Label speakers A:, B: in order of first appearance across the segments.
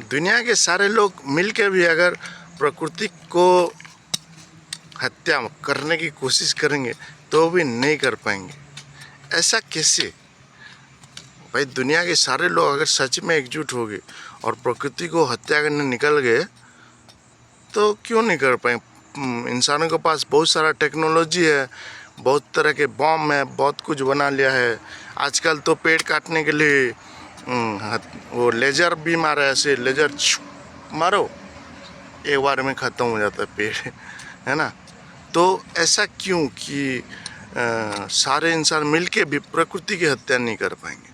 A: दुनिया के सारे लोग मिलकर भी अगर प्रकृति को हत्या करने की कोशिश करेंगे तो भी नहीं कर पाएंगे। ऐसा कैसे भाई? दुनिया के सारे लोग अगर सच में एकजुट हो गए और प्रकृति को हत्या करने निकल गए तो क्यों नहीं कर पाए? इंसानों के पास बहुत सारा टेक्नोलॉजी है, बहुत तरह के बॉम्ब है, बहुत कुछ बना लिया है। आजकल तो पेड़ काटने के लिए वो लेज़र बीम आ रहा है, ऐसे लेज़र मारो एक बार में ख़त्म हो जाता है पेड़, है ना? तो ऐसा क्यों कि सारे इंसान मिलके भी प्रकृति की हत्या नहीं कर पाएंगे?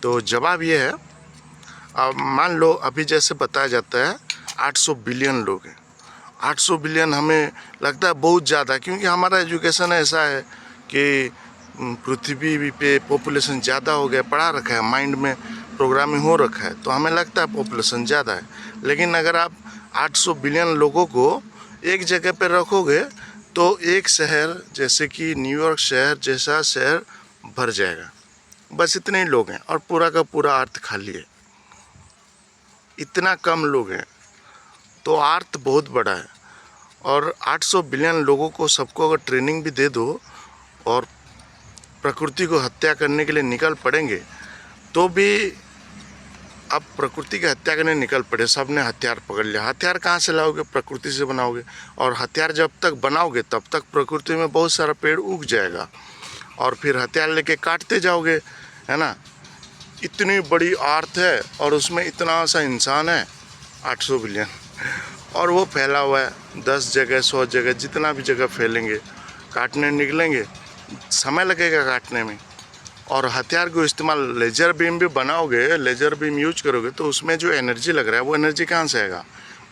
A: तो जवाब ये है, अब मान लो अभी जैसे बताया जाता है 800 बिलियन लोग हैं। 800 बिलियन हमें लगता है बहुत ज़्यादा, क्योंकि हमारा एजुकेशन ऐसा है कि पृथ्वी पे पॉपुलेशन ज़्यादा हो गया, पढ़ा रखा है, माइंड में प्रोग्रामिंग हो रखा है, तो हमें लगता है पॉपुलेशन ज़्यादा है। लेकिन अगर आप 800 बिलियन लोगों को एक जगह पर रखोगे तो एक शहर जैसे कि न्यूयॉर्क शहर जैसा शहर भर जाएगा। बस इतने ही लोग हैं और पूरा का पूरा अर्थ खाली है। इतना कम लोग हैं तो अर्थ बहुत बड़ा है, और 800 बिलियन लोगों को सबको अगर ट्रेनिंग भी दे दो और प्रकृति को हत्या करने के लिए निकल पड़ेंगे तो भी, अब प्रकृति की हत्या करने निकल पड़े, सब ने हथियार पकड़ लिया। हथियार कहाँ से लाओगे? प्रकृति से बनाओगे, और हथियार जब तक बनाओगे तब तक प्रकृति में बहुत सारा पेड़ उग जाएगा और फिर हथियार लेके काटते जाओगे, है ना? इतनी बड़ी अर्थ है और उसमें इतना सा इंसान है 800 बिलियन, और वो फैला हुआ है 10 जगह 100 जगह, जितना भी जगह फैलेंगे, काटने निकलेंगे, समय लगेगा काटने में। और हथियार को इस्तेमाल, लेज़र बीम भी बनाओगे, लेज़र बीम यूज करोगे तो उसमें जो एनर्जी लग रहा है वो एनर्जी कहाँ से आएगा?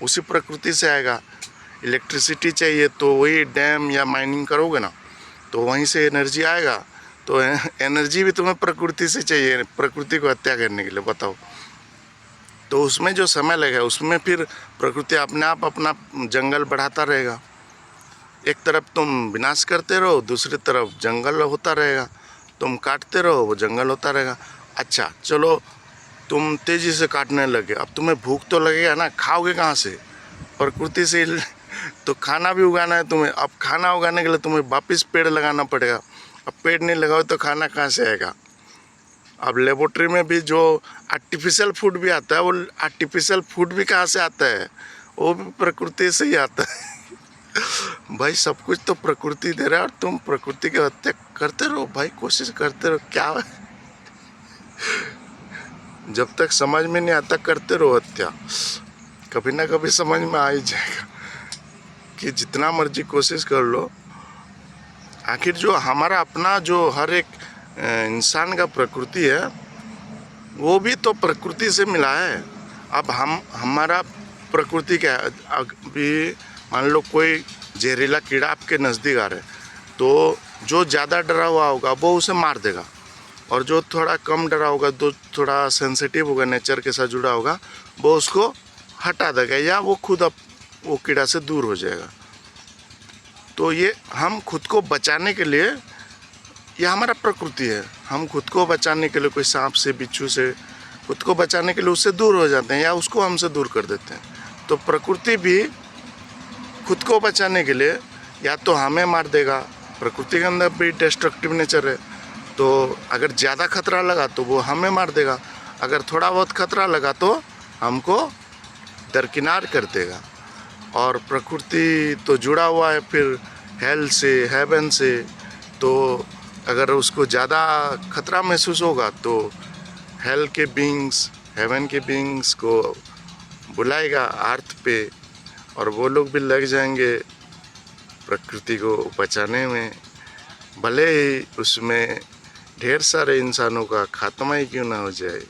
A: उसी प्रकृति से आएगा। इलेक्ट्रिसिटी चाहिए तो वही डैम या माइनिंग करोगे ना, तो वहीं से एनर्जी आएगा। तो एनर्जी भी तुम्हें प्रकृति से चाहिए, प्रकृति को हत्या करने के लिए, बताओ। तो उसमें जो समय लगेगा उसमें फिर प्रकृति अपने आप अपना जंगल बढ़ाता रहेगा। एक तरफ तुम विनाश करते रहो, दूसरी तरफ जंगल होता रहेगा। तुम काटते रहो, वो जंगल होता रहेगा। अच्छा चलो, तुम तेज़ी से काटने लगे, अब तुम्हें भूख तो लगेगा ना, खाओगे कहाँ से? प्रकृति से तो खाना भी उगाना है तुम्हें। अब खाना उगाने के लिए तुम्हें वापस पेड़ लगाना पड़ेगा। अब पेड़ नहीं लगाओ तो खाना कहाँ से आएगा? अब लेबोरेटरी में भी जो आर्टिफिशियल फूड भी आता है, वो आर्टिफिशियल फूड भी कहाँ से आता है? वो भी प्रकृति से ही आता है। भाई सब कुछ तो प्रकृति दे रहा है और तुम प्रकृति की हत्या करते रहो भाई, कोशिश करते रहो। क्या जब तक समझ में नहीं आता करते रहो हत्या, कभी ना कभी समझ में आ ही जाएगा कि जितना मर्जी कोशिश कर लो, आखिर जो हमारा अपना जो हर एक इंसान का प्रकृति है वो भी तो प्रकृति से मिला है। अब हमारा प्रकृति क्या है? अभी मान लो कोई जहरीला कीड़ा आपके नज़दीक आ रहा है, तो जो ज़्यादा डरा हुआ होगा वो उसे मार देगा, और जो थोड़ा कम डरा होगा, जो थोड़ा सेंसिटिव होगा, नेचर के साथ जुड़ा होगा, वो उसको हटा देगा या वो खुद वो कीड़ा से दूर हो जाएगा। तो ये हम खुद को बचाने के लिए, ये हमारा प्रकृति है, हम खुद को बचाने के लिए कोई सांप से, बिच्छू से खुद को बचाने के लिए उससे दूर हो जाते हैं या उसको हमसे दूर कर देते हैं। तो प्रकृति भी खुद को बचाने के लिए या तो हमें मार देगा, प्रकृति के अंदर भी डिस्ट्रक्टिव नेचर है, तो अगर ज़्यादा खतरा लगा तो वो हमें मार देगा, अगर थोड़ा बहुत खतरा लगा तो हमको दरकिनार कर देगा। और प्रकृति तो जुड़ा हुआ है फिर हेल से, हेवन से, तो अगर उसको ज़्यादा खतरा महसूस होगा तो हेल के बीइंग्स, हेवन के बीइंग्स को बुलाएगा अर्थ पे, और वो लोग भी लग जाएंगे प्रकृति को बचाने में, भले ही उसमें ढेर सारे इंसानों का खात्मा ही क्यों ना हो जाए।